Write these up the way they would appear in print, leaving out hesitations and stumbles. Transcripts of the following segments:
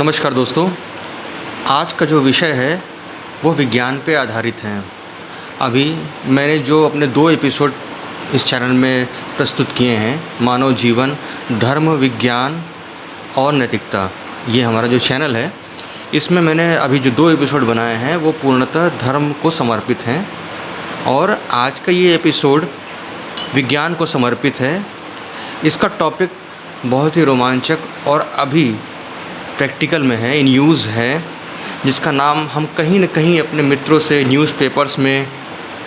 नमस्कार दोस्तों, आज का जो विषय है वो विज्ञान पे आधारित है। अभी मैंने जो अपने 2 एपिसोड इस चैनल में प्रस्तुत किए हैं, मानव जीवन, धर्म, विज्ञान और नैतिकता, ये हमारा जो चैनल है, इसमें मैंने अभी जो 2 एपिसोड बनाए हैं वो पूर्णतः धर्म को समर्पित हैं और आज का ये एपिसोड विज्ञान को समर्पित है। इसका टॉपिक बहुत ही रोमांचक और अभी प्रैक्टिकल में है, इन यूज़ है, जिसका नाम हम कहीं न कहीं अपने मित्रों से न्यूज़पेपर्स में,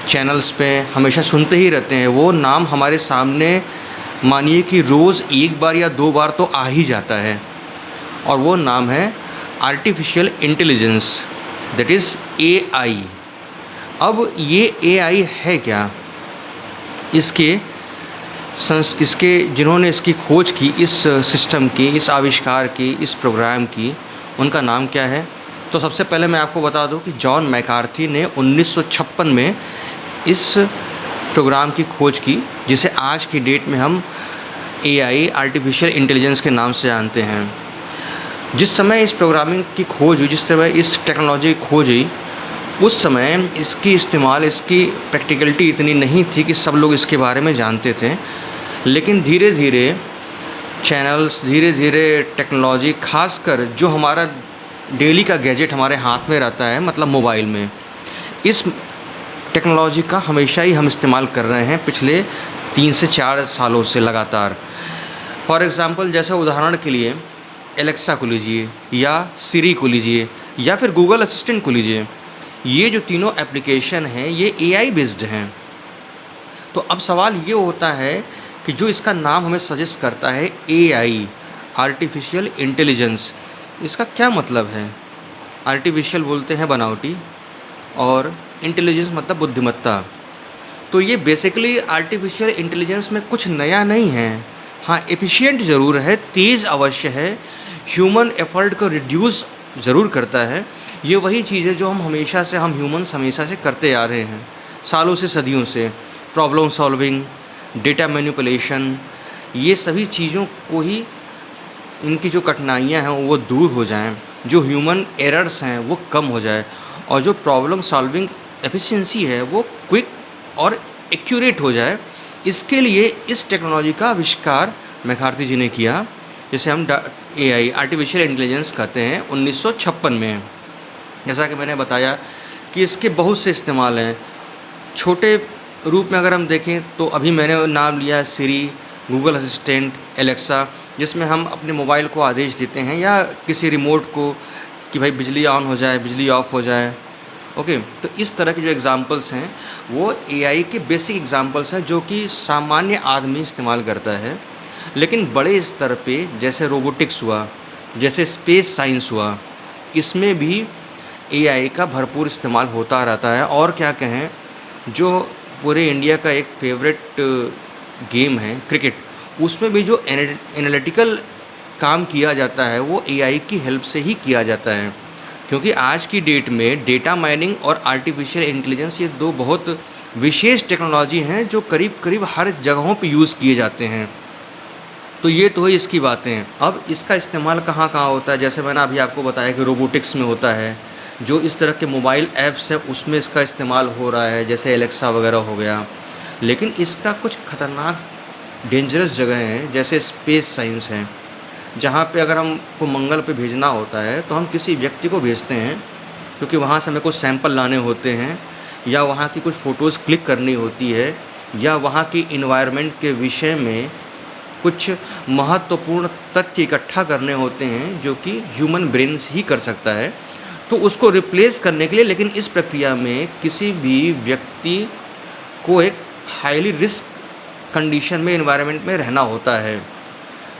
चैनल्स पे हमेशा सुनते ही रहते हैं। वो नाम हमारे सामने मानिए कि रोज़ 1 बार या 2 बार तो आ ही जाता है और वो नाम है artificial intelligence, that is AI। अब ये AI है क्या? इसके जिन्होंने इसकी खोज की, इस सिस्टम की, इस आविष्कार की, इस प्रोग्राम की, उनका नाम क्या है? तो सबसे पहले मैं आपको बता दूं कि जॉन मैकार्थी ने 1956 में इस प्रोग्राम की खोज की, जिसे आज की डेट में हम AI, आर्टिफिशियल इंटेलिजेंस के नाम से जानते हैं। जिस समय इस प्रोग्रामिंग की खोज हुई, जिस समय इस टेक्नोलॉजी की खोज हुई, उस समय इसकी प्रैक्टिकलिटी इतनी नहीं थी कि सब लोग इसके बारे में जानते थे। लेकिन धीरे धीरे चैनल्स, धीरे धीरे टेक्नोलॉजी, खासकर जो हमारा डेली का गैजेट हमारे हाथ में रहता है, मतलब मोबाइल में, इस टेक्नोलॉजी का हमेशा ही हम इस्तेमाल कर रहे हैं पिछले 3 से 4 सालों से लगातार। फॉर एग्ज़ाम्पल, जैसे उदाहरण के लिए एलेक्सा को लीजिए या सिरी को लीजिए या फिर गूगल असिस्टेंट को लीजिए। ये जो तीनों एप्लीकेशन हैं ये AI बेस्ड हैं। तो अब सवाल ये होता है कि जो इसका नाम हमें सजेस्ट करता है AI, आर्टिफिशियल इंटेलिजेंस, इसका क्या मतलब है? आर्टिफिशियल बोलते हैं बनावटी और इंटेलिजेंस मतलब बुद्धिमत्ता। तो ये बेसिकली आर्टिफिशियल इंटेलिजेंस में कुछ नया नहीं है। हाँ, एफिशिएंट ज़रूर है, तेज़ अवश्य है, ह्यूमन एफर्ट को रिड्यूस ज़रूर करता है। ये वही चीज़ है जो हम ह्यूमंस हमेशा से करते आ रहे हैं, सालों से, सदियों से। प्रॉब्लम सॉल्विंग, डेटा मैनिपुलेशन, ये सभी चीज़ों को ही, इनकी जो कठिनाइयाँ हैं वो दूर हो जाएं, जो ह्यूमन एरर्स हैं वो कम हो जाए और जो प्रॉब्लम सॉल्विंग एफिशिएंसी है वो क्विक और एक्यूरेट हो जाए। इसके लिए इस टेक्नोलॉजी का आविष्कार मैकार्थी जी ने किया, जिसे हम AI, आर्टिफिशियल इंटेलिजेंस कहते हैं, 1956 में। जैसा कि मैंने बताया कि इसके बहुत से इस्तेमाल हैं। छोटे रूप में अगर हम देखें तो अभी मैंने नाम लिया है सिरी, गूगल असिस्टेंट, एलेक्सा, जिसमें हम अपने मोबाइल को आदेश देते हैं या किसी रिमोट को कि भाई बिजली ऑन हो जाए, बिजली ऑफ हो जाए। ओके, तो इस तरह के जो एग्ज़ाम्पल्स हैं वो AI के बेसिक एग्ज़ाम्पल्स हैं जो कि सामान्य आदमी इस्तेमाल करता है। लेकिन बड़े स्तर पे जैसे रोबोटिक्स हुआ, जैसे स्पेस साइंस हुआ, इसमें भी AI का भरपूर इस्तेमाल होता रहता है। और क्या कहें, जो पूरे इंडिया का एक फेवरेट गेम है क्रिकेट, उसमें भी जो एनालिटिकल काम किया जाता है वो AI की हेल्प से ही किया जाता है। क्योंकि आज की डेट में डेटा माइनिंग और आर्टिफिशियल इंटेलिजेंस, ये 2 बहुत विशेष टेक्नोलॉजी हैं जो करीब करीब हर जगहों पे यूज़ किए जाते हैं। तो ये तो है इसकी बातें। अब इसका इस्तेमाल कहाँ कहाँ होता है? जैसे मैंने अभी आपको बताया कि रोबोटिक्स में होता है, जो इस तरह के मोबाइल ऐप्स हैं उसमें इसका इस्तेमाल हो रहा है, जैसे एलेक्सा वगैरह हो गया। लेकिन इसका कुछ ख़तरनाक डेंजरस जगह हैं, जैसे स्पेस साइंस है, जहाँ पे अगर हमको मंगल पे भेजना होता है तो हम किसी व्यक्ति को भेजते हैं, क्योंकि वहाँ से हमें कुछ सैंपल लाने होते हैं या वहाँ की कुछ फ़ोटोज़ क्लिक करनी होती है या वहाँ की इन्वायरमेंट के विषय में कुछ महत्वपूर्ण तथ्य इकट्ठा करने होते हैं, जो कि ह्यूमन ब्रेन्स ही कर सकता है। तो उसको रिप्लेस करने के लिए, लेकिन इस प्रक्रिया में किसी भी व्यक्ति को एक हाईली रिस्क कंडीशन में, एनवायरनमेंट में रहना होता है।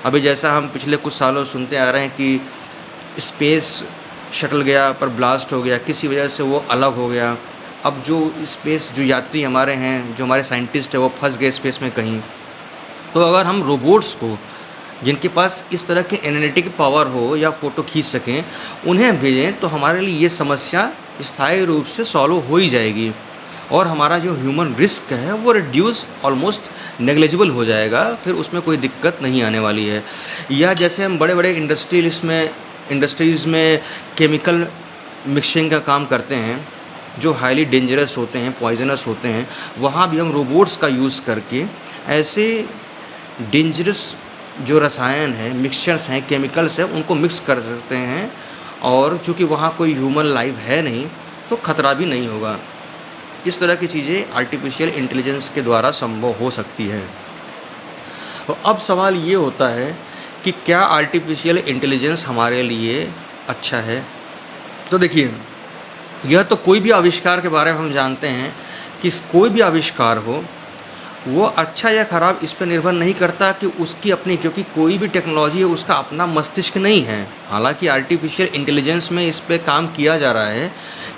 अभी जैसा हम पिछले कुछ सालों सुनते आ रहे हैं कि स्पेस शटल गया पर ब्लास्ट हो गया, किसी वजह से वो अलग हो गया। अब जो यात्री हमारे हैं, जो हमारे साइंटिस्ट हैं, वो फंस गए स्पेस में कहीं। तो अगर हम रोबोट्स को, जिनके पास इस तरह के एनालिटिक पावर हो या फ़ोटो खींच सकें, उन्हें भेजें तो हमारे लिए ये समस्या स्थायी रूप से सॉल्व हो ही जाएगी और हमारा जो ह्यूमन रिस्क है वो रिड्यूस, ऑलमोस्ट नेग्लिजिबल हो जाएगा। फिर उसमें कोई दिक्कत नहीं आने वाली है। या जैसे हम बड़े बड़े इंडस्ट्रियल इसमें इंडस्ट्रीज़ में केमिकल मिक्सिंग का काम करते हैं, जो हाईली डेंजरस होते हैं, पॉइज़नस होते हैं, वहाँ भी हम रोबोट्स का यूज़ करके ऐसे डेंजरस जो रसायन हैं, मिक्सचर्स हैं, केमिकल्स हैं, उनको मिक्स कर सकते हैं। और चूँकि वहाँ कोई ह्यूमन लाइफ है नहीं, तो खतरा भी नहीं होगा। इस तरह की चीज़ें आर्टिफ़िशियल इंटेलिजेंस के द्वारा संभव हो सकती है। तो अब सवाल ये होता है कि क्या आर्टिफ़िशियल इंटेलिजेंस हमारे लिए अच्छा है? तो देखिए, यह तो कोई भी आविष्कार के बारे में हम जानते हैं कि कोई भी आविष्कार हो, वो अच्छा या ख़राब इस पे निर्भर नहीं करता कि उसकी अपनी, क्योंकि कोई भी टेक्नोलॉजी है उसका अपना मस्तिष्क नहीं है। हालाँकि आर्टिफ़िशियल इंटेलिजेंस में इस पे काम किया जा रहा है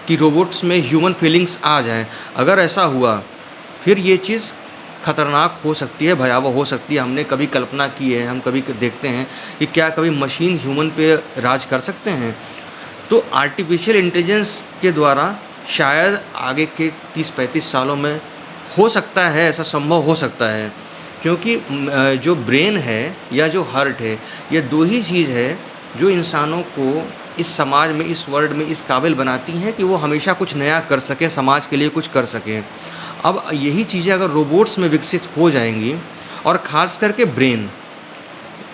कि रोबोट्स में ह्यूमन फीलिंग्स आ जाएँ। अगर ऐसा हुआ, फिर ये चीज़ खतरनाक हो सकती है, भयावह हो सकती है। हमने कभी कल्पना की है, हम कभी देखते हैं कि क्या कभी मशीन ह्यूमन पे राज कर सकते हैं? तो आर्टिफ़िशियल इंटेलिजेंस के द्वारा शायद आगे के 30-35 सालों में हो सकता है, ऐसा संभव हो सकता है। क्योंकि जो ब्रेन है या जो हार्ट है, ये 2 ही चीज़ है जो इंसानों को इस समाज में, इस वर्ल्ड में इस काबिल बनाती हैं कि वो हमेशा कुछ नया कर सकें, समाज के लिए कुछ कर सकें। अब यही चीज़ें अगर रोबोट्स में विकसित हो जाएँगी, और ख़ास करके ब्रेन,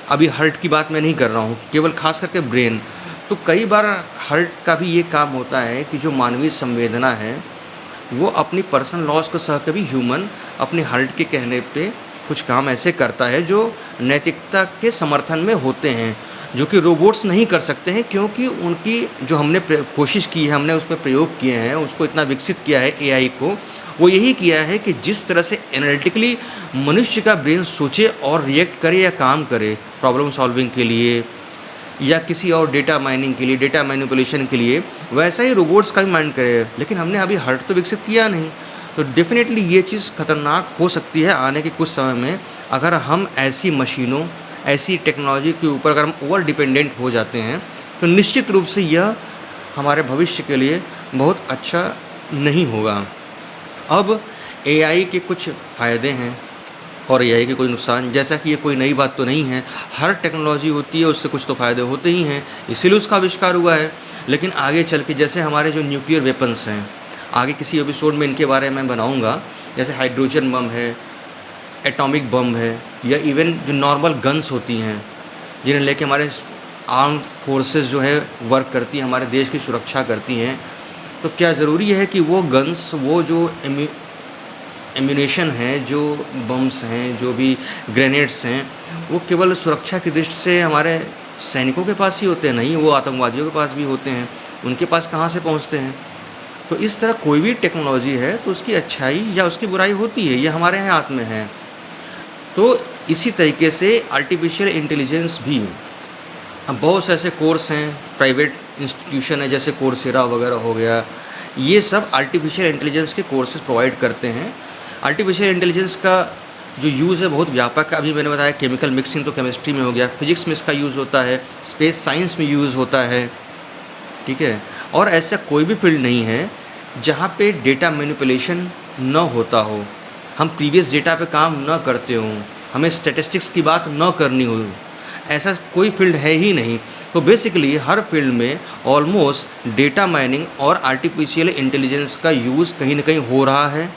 अभी हार्ट की बात मैं नहीं कर रहा हूँ, केवल ख़ास करके ब्रेन, तो कई बार हार्ट का भी ये काम होता है कि जो मानवीय संवेदना है, वो अपनी पर्सनल लॉस को सह के भी ह्यूमन अपने हार्ट के कहने पे कुछ काम ऐसे करता है जो नैतिकता के समर्थन में होते हैं, जो कि रोबोट्स नहीं कर सकते हैं। क्योंकि उनकी जो हमने कोशिश की है, हमने उस पे प्रयोग किए हैं, उसको इतना विकसित किया है एआई को, वो यही किया है कि जिस तरह से एनालिटिकली मनुष्य का ब्रेन सोचे और रिएक्ट करे या काम करे प्रॉब्लम सॉल्विंग के लिए या किसी और डेटा माइनिंग के लिए, डेटा मैनिपुलेशन के लिए, वैसा ही रोबोट्स का भी माइंड करे। लेकिन हमने अभी हार्ट तो विकसित किया नहीं। तो डेफ़िनेटली ये चीज़ खतरनाक हो सकती है आने के कुछ समय में, अगर हम ऐसी मशीनों, ऐसी टेक्नोलॉजी के ऊपर अगर हम ओवर डिपेंडेंट हो जाते हैं, तो निश्चित रूप से यह हमारे भविष्य के लिए बहुत अच्छा नहीं होगा। अब एआई के कुछ फ़ायदे हैं और एआई के कोई नुकसान। जैसा कि ये कोई नई बात तो नहीं है, हर टेक्नोलॉजी होती है उससे कुछ तो फ़ायदे होते ही हैं, इसीलिए उसका आविष्कार हुआ है। लेकिन आगे चल के जैसे हमारे जो न्यूक्लियर वेपन्स हैं, आगे किसी एपिसोड में इनके बारे में बनाऊँगा, जैसे हाइड्रोजन बम है, एटॉमिक बम है, या इवन जो नॉर्मल गन्स होती हैं, जिन्हें लेके हमारे आर्म्ड फोर्सेस जो है वर्क करती हैं, हमारे देश की सुरक्षा करती हैं। तो क्या ज़रूरी है कि वो गन्स, वो जो एम्यूनेशन हैं, जो बम्स हैं, जो भी ग्रेनेड्स हैं, वो केवल सुरक्षा की दृष्टि से हमारे सैनिकों के पास ही होते हैं? नहीं, वो आतंकवादियों के पास भी होते हैं। उनके पास कहाँ से पहुँचते हैं? तो इस तरह कोई भी टेक्नोलॉजी है तो उसकी अच्छाई या उसकी बुराई होती है, ये हमारे हाथ में है। तो इसी तरीके से आर्टिफ़िशियल इंटेलिजेंस भी, अब बहुत से ऐसे कोर्स हैं, प्राइवेट इंस्टीट्यूशन है जैसे कोर्सेरा वगैरह हो गया, ये सब आर्टिफ़िशियल इंटेलिजेंस के कोर्सेज़ प्रोवाइड करते हैं। आर्टिफ़िशियल इंटेलिजेंस का जो यूज़ है बहुत व्यापक है। अभी मैंने बताया केमिकल मिक्सिंग तो केमिस्ट्री में हो गया, फिज़िक्स में इसका यूज़ होता है, स्पेस साइंस में यूज़ होता है, ठीक है? और ऐसा कोई भी फ़ील्ड नहीं है जहाँ पे डेटा मैनिपुलेशन न होता हो, हम प्रीवियस डेटा पे काम न करते हों, हमें स्टैटिस्टिक्स की बात न करनी हो, ऐसा कोई फ़ील्ड है ही नहीं। तो बेसिकली हर फील्ड में ऑलमोस्ट डेटा माइनिंग और आर्टिफ़िशियल इंटेलिजेंस का यूज़ कहीं न कहीं हो रहा है,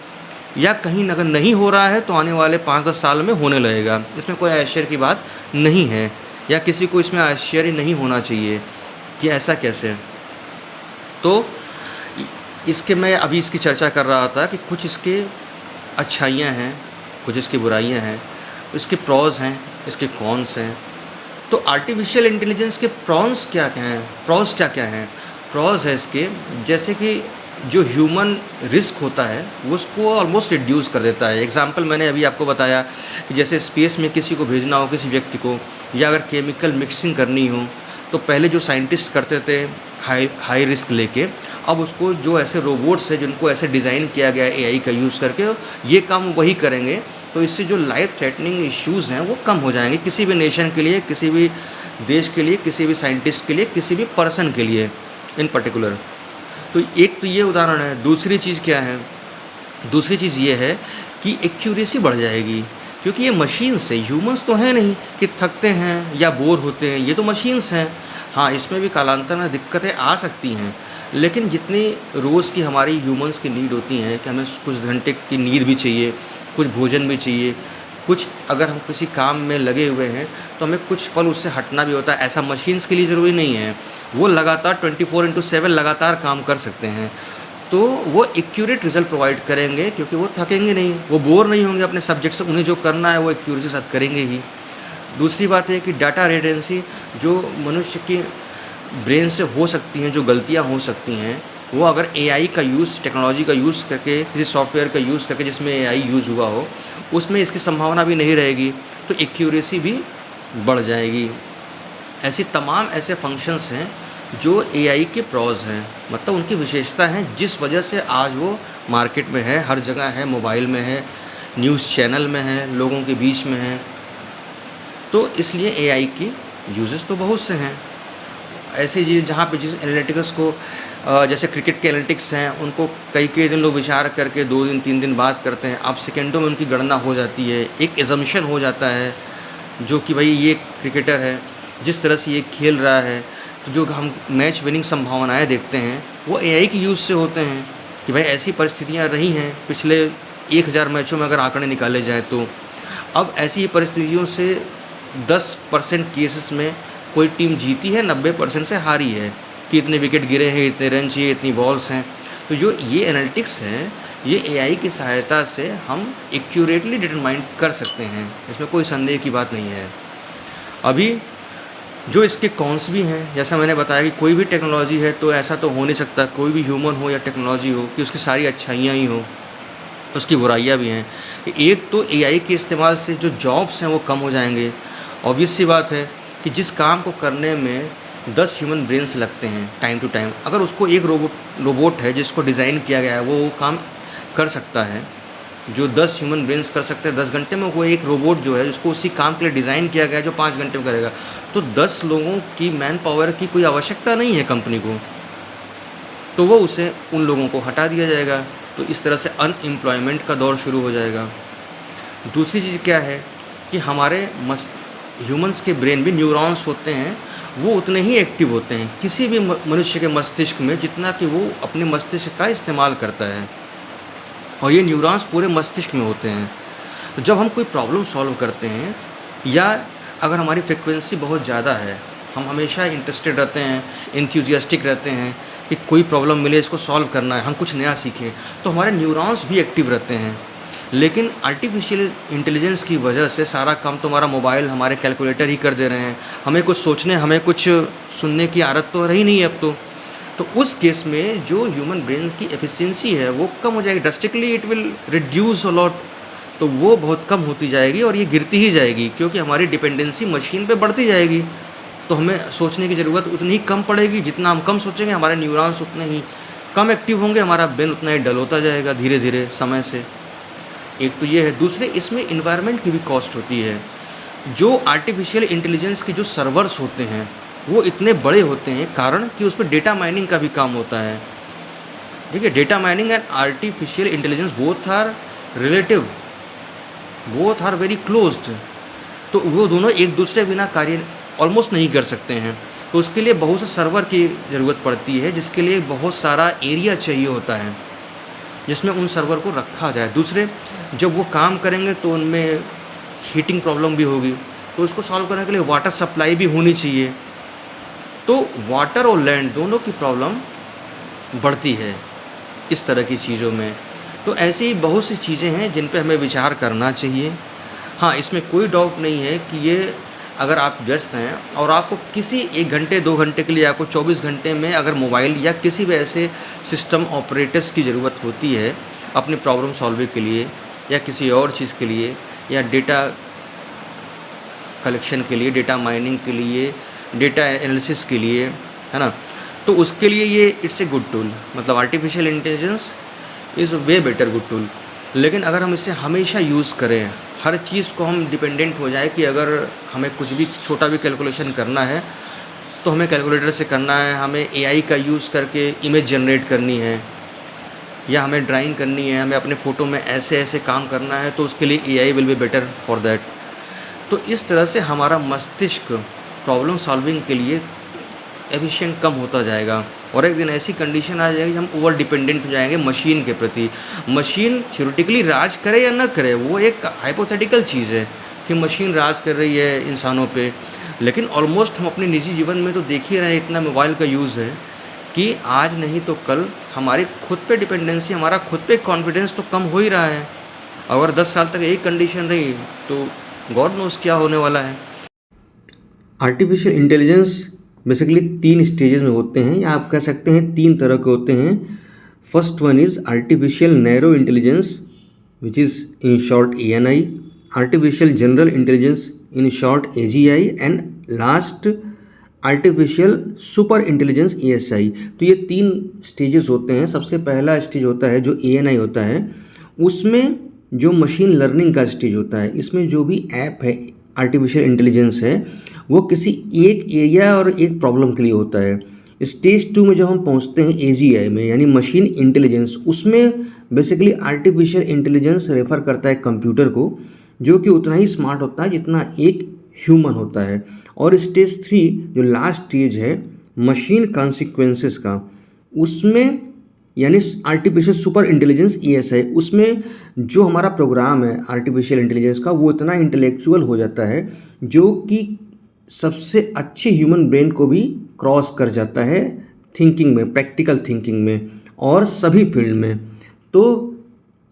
या कहीं अगर नहीं हो रहा है तो आने वाले 5-10 साल में होने लगेगा। इसमें कोई आश्चर्य की बात नहीं है, या किसी को इसमें आश्चर्य नहीं होना चाहिए कि ऐसा कैसे। तो इसके मैं अभी इसकी चर्चा कर रहा था कि कुछ इसके अच्छाइयाँ हैं, कुछ इसकी बुराइयाँ हैं, इसके प्रॉज़ हैं, इसके कॉन्स हैं। तो आर्टिफ़िशियल इंटेलिजेंस के प्रॉन्स क्या-क्या हैं? प्रॉज़ क्या-क्या हैं? प्रॉज़ है इसके, जैसे कि जो ह्यूमन रिस्क होता है वो उसको ऑलमोस्ट रिड्यूस कर देता है। एग्ज़ाम्पल मैंने अभी आपको बताया कि जैसे स्पेस में किसी को भेजना हो, किसी व्यक्ति को, या अगर केमिकल मिक्सिंग करनी हो, तो पहले जो साइंटिस्ट करते थे हाई रिस्क लेके, अब उसको जो ऐसे रोबोट्स हैं जिनको ऐसे डिज़ाइन किया गया है एआई का यूज़ करके, ये काम वही करेंगे। तो इससे जो लाइफ थ्रेटनिंग इश्यूज़ हैं वो कम हो जाएंगे, किसी भी नेशन के लिए, किसी भी देश के लिए, किसी भी साइंटिस्ट के लिए, किसी भी पर्सन के लिए इन पर्टिकुलर। तो एक तो ये उदाहरण है। दूसरी चीज़ क्या है? दूसरी चीज़ ये है कि एक्यूरेसी बढ़ जाएगी, क्योंकि ये मशीन्स है, ह्यूमन्स तो हैं नहीं कि थकते हैं या बोर होते हैं, ये तो मशीन्स हैं। हाँ, इसमें भी कालांतर में दिक्कतें आ सकती हैं, लेकिन जितनी रोज़ की हमारी ह्यूमन्स की नीड होती हैं कि हमें कुछ घंटे की नींद भी चाहिए, कुछ भोजन भी चाहिए, कुछ अगर हम किसी काम में लगे हुए हैं, तो हमें कुछ पल उससे हटना भी होता है। ऐसा मशीन्स के लिए ज़रूरी नहीं है, वो लगातार 24/7 लगातार काम कर सकते हैं। तो वो एक्यूरेट रिज़ल्ट प्रोवाइड करेंगे क्योंकि वो थकेंगे नहीं, वो बोर नहीं होंगे अपने सब्जेक्ट से, उन्हें जो करना है वो एक्यूरेसी के साथ करेंगे ही। दूसरी बात है कि डाटा रिडंडेंसी जो मनुष्य के ब्रेन से हो सकती हैं, जो गलतियाँ हो सकती हैं, वो अगर एआई का यूज़, टेक्नोलॉजी का यूज़ करके, किसी सॉफ्टवेयर का यूज़ करके जिसमें एआई यूज़ हुआ हो, उसमें इसकी संभावना भी नहीं रहेगी, तो एक्यूरेसी भी बढ़ जाएगी। ऐसी तमाम ऐसे फंक्शंस हैं जो एआई के प्रॉज़ हैं, मतलब उनकी विशेषता हैं जिस वजह से आज वो मार्केट में है, हर जगह है, मोबाइल में है, न्यूज़ चैनल में है, लोगों के बीच में है। तो इसलिए एआई की यूज़ेस तो बहुत से हैं। ऐसी चीज़ जहाँ पे जिस एनालिटिक्स को जैसे क्रिकेट के एनालिटिक्स हैं, उनको कई-कई दिन लोग विचार करके 2 दिन 3 दिन बाद करते हैं। अब सेकंडों में उनकी गणना हो जाती है, एक असम्पशन हो जाता है जो कि भई ये क्रिकेटर है, जिस तरह से ये खेल रहा है, तो जो हम मैच विनिंग संभावनाएँ देखते हैं, वो एआई के यूज़ से होते हैं कि भाई ऐसी परिस्थितियाँ रही हैं पिछले 1000 मैचों में अगर आंकड़े निकाले जाएँ तो। अब ऐसी ही परिस्थितियों से 10% केसेस में कोई टीम जीती है, 90% से हारी है कि इतने विकेट गिरे हैं, इतने रन चाहिए, इतनी बॉल्स हैं। तो जो ये एनालिटिक्स हैं, ये एआई की सहायता से हम एक्यूरेटली डिटरमाइन कर सकते हैं, इसमें कोई संदेह की बात नहीं है। अभी जो इसके कॉन्स भी हैं, जैसा मैंने बताया कि कोई भी टेक्नोलॉजी है तो ऐसा तो हो नहीं सकता, कोई भी ह्यूमन हो या टेक्नोलॉजी हो कि उसकी सारी अच्छाइयाँ ही हों, उसकी बुराइयाँ भी हैं। एक तो एआई के इस्तेमाल से जो जॉब्स हैं वो कम हो जाएँगे। ऑब्वियस सी बात है कि जिस काम को करने में 10 ह्यूमन ब्रेन्स लगते हैं टाइम टू टाइम, अगर उसको एक रोबोट है जिसको डिज़ाइन किया गया है वो काम कर सकता है, जो 10 ह्यूमन ब्रेन्स कर सकते हैं 10 घंटे में, वो एक रोबोट जो है जिसको उसी काम के लिए डिज़ाइन किया गया है जो 5 घंटे में करेगा। तो 10 लोगों की मैन पावर की कोई आवश्यकता नहीं है कंपनी को, तो वो उसे उन लोगों को हटा दिया जाएगा। तो इस तरह से अनएम्प्लॉयमेंट का दौर शुरू हो जाएगा। दूसरी चीज़ क्या है कि हमारे ह्यूमन्स के ब्रेन में न्यूरॉन्स होते हैं, वो उतने ही एक्टिव होते हैं किसी भी मनुष्य के मस्तिष्क में जितना कि वो अपने मस्तिष्क का इस्तेमाल करता है, और ये न्यूरॉन्स पूरे मस्तिष्क में होते हैं। तो जब हम कोई प्रॉब्लम सॉल्व करते हैं या अगर हमारी फ्रिक्वेंसी बहुत ज़्यादा है, हम हमेशा इंटरेस्टेड रहते हैं, एंथुसियास्टिक रहते हैं कि कोई प्रॉब्लम मिले, इसको सॉल्व करना है, हम कुछ नया सीखें, तो हमारे न्यूरॉन्स भी एक्टिव रहते हैं। लेकिन आर्टिफिशियल इंटेलिजेंस की वजह से सारा काम तो हमारा मोबाइल, हमारे कैलकुलेटर ही कर दे रहे हैं। हमें कुछ सोचने, हमें कुछ सुनने की आदत तो रही नहीं है अब तो। तो उस केस में जो ह्यूमन ब्रेन की एफिशिएंसी है वो कम हो जाएगी, drastically it will reduce a lot. तो वो बहुत कम होती जाएगी और ये गिरती ही जाएगी क्योंकि हमारी डिपेंडेंसी मशीन पे बढ़ती जाएगी। तो हमें सोचने की ज़रूरत उतनी ही कम पड़ेगी, जितना हम कम सोचेंगे हमारे न्यूरॉन्स उतने ही कम एक्टिव होंगे, हमारा ब्रेन उतना ही डल होता जाएगा धीरे धीरे समय से। एक तो ये है। दूसरे, इसमें एनवायरनमेंट की भी कॉस्ट होती है। जो आर्टिफिशियल इंटेलिजेंस के जो सर्वर्स होते हैं वो इतने बड़े होते हैं कारण कि उसमें डेटा माइनिंग का भी काम होता है। ठीक है, data mining and artificial intelligence both are relative, both are very closed. तो वो दोनों एक दूसरे के बिना कार्य ऑलमोस्ट नहीं कर सकते हैं। तो उसके लिए बहुत से सर्वर की ज़रूरत पड़ती है, जिसके लिए बहुत सारा एरिया चाहिए होता है जिसमें उन सर्वर को रखा जाए। दूसरे, जब वो काम करेंगे तो उनमें हीटिंग प्रॉब्लम भी होगी, तो उसको सॉल्व करने के लिए वाटर सप्लाई भी होनी चाहिए। तो वाटर और लैंड दोनों की प्रॉब्लम बढ़ती है इस तरह की चीज़ों में। तो ऐसी बहुत सी चीज़ें हैं जिन पे हमें विचार करना चाहिए। हाँ, इसमें कोई डाउट नहीं है कि ये अगर आप व्यस्त हैं और आपको किसी 1 घंटे 2 घंटे के लिए, आपको 24 घंटे में अगर मोबाइल या किसी भी ऐसे सिस्टम ऑपरेटर्स की ज़रूरत होती है अपनी प्रॉब्लम सॉल्विंग के लिए या किसी और चीज़ के लिए या डेटा कलेक्शन के लिए, डेटा माइनिंग के लिए, डेटा एनालिसिस के लिए, है ना, तो उसके लिए ये इट्स ए गुड टूल। मतलब artificial intelligence is way better good tool. लेकिन अगर हम इसे हमेशा यूज़ करें, हर चीज़ को हम डिपेंडेंट हो जाए कि अगर हमें कुछ भी छोटा भी कैलकुलेशन करना है तो हमें कैलकुलेटर से करना है, हमें एआई का यूज़ करके इमेज जनरेट करनी है, या हमें ड्राइंग करनी है, हमें अपने फ़ोटो में ऐसे-ऐसे काम करना है, तो उसके लिए AI will be better for that. तो इस तरह से हमारा मस्तिष्क प्रॉब्लम सॉल्विंग के लिए एफिशिएंट कम होता जाएगा और एक दिन ऐसी कंडीशन आ जाएगी हम ओवर डिपेंडेंट हो जाएंगे मशीन के प्रति। मशीन थ्योरेटिकली राज करे या न करे, वो एक हाइपोथेटिकल चीज़ है कि मशीन राज कर रही है इंसानों पे, लेकिन ऑलमोस्ट हम अपने निजी जीवन में तो देख ही रहे हैं, इतना मोबाइल का यूज़ है कि आज नहीं तो कल हमारी खुद पे डिपेंडेंसी, हमारा खुद पे कॉन्फिडेंस तो कम हो ही रहा है। अगर 10 साल तक यही कंडीशन रही तो गॉड नोस क्या होने वाला है। आर्टिफिशियल इंटेलिजेंस बेसिकली 3 स्टेजेस में होते हैं, या आप कह सकते हैं 3 तरह के होते हैं। First one is artificial narrow intelligence which is in short ANI, artificial general intelligence in short AGI, and last artificial super intelligence ASI। तो ये 3 स्टेजेस होते हैं। सबसे पहला स्टेज होता है जो ANI होता है, उसमें जो मशीन लर्निंग का स्टेज होता है, इसमें जो भी ऐप है आर्टिफिशियल इंटेलिजेंस है वो किसी एक एरिया और एक प्रॉब्लम के लिए होता है। स्टेज 2 में जब हम पहुंचते हैं AGI में, यानी मशीन इंटेलिजेंस, उसमें बेसिकली आर्टिफिशियल इंटेलिजेंस रेफर करता है कंप्यूटर को, जो कि उतना ही स्मार्ट होता है जितना एक ह्यूमन होता है। और स्टेज 3 जो लास्ट स्टेज है मशीन कॉन्सिक्वेंसेस का, उसमें यानी आर्टिफिशियल सुपर इंटेलिजेंस ASI, उसमें जो हमारा प्रोग्राम है आर्टिफिशियल इंटेलिजेंस का वो इतना इंटेलेक्चुअल हो जाता है जो कि सबसे अच्छे ह्यूमन ब्रेन को भी क्रॉस कर जाता है थिंकिंग में, प्रैक्टिकल थिंकिंग में और सभी फील्ड में। तो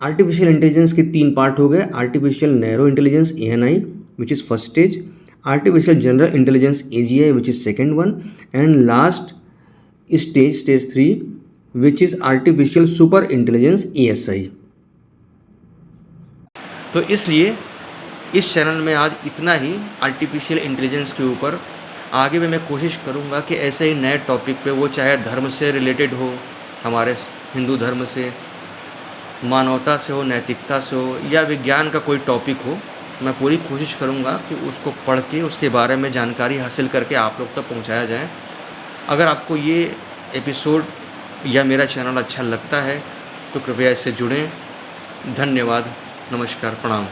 आर्टिफिशियल इंटेलिजेंस के 3 पार्ट हो गए। Artificial narrow intelligence ANI which is first stage, artificial general intelligence AGI which is second one, and last stage 3 which is artificial super intelligence ASI। तो इसलिए इस चैनल में आज इतना ही आर्टिफिशियल इंटेलिजेंस के ऊपर। आगे भी मैं कोशिश करूंगा कि ऐसे ही नए टॉपिक पे, वो चाहे धर्म से रिलेटेड हो, हमारे हिंदू धर्म से, मानवता से हो, नैतिकता से हो, या विज्ञान का कोई टॉपिक हो, मैं पूरी कोशिश करूंगा कि उसको पढ़ के उसके बारे में जानकारी हासिल करके आप लोग तक पहुंचाया जाए। अगर आपको ये एपिसोड या मेरा चैनल अच्छा लगता है तो कृपया इससे जुड़ें। धन्यवाद, नमस्कार, प्रणाम।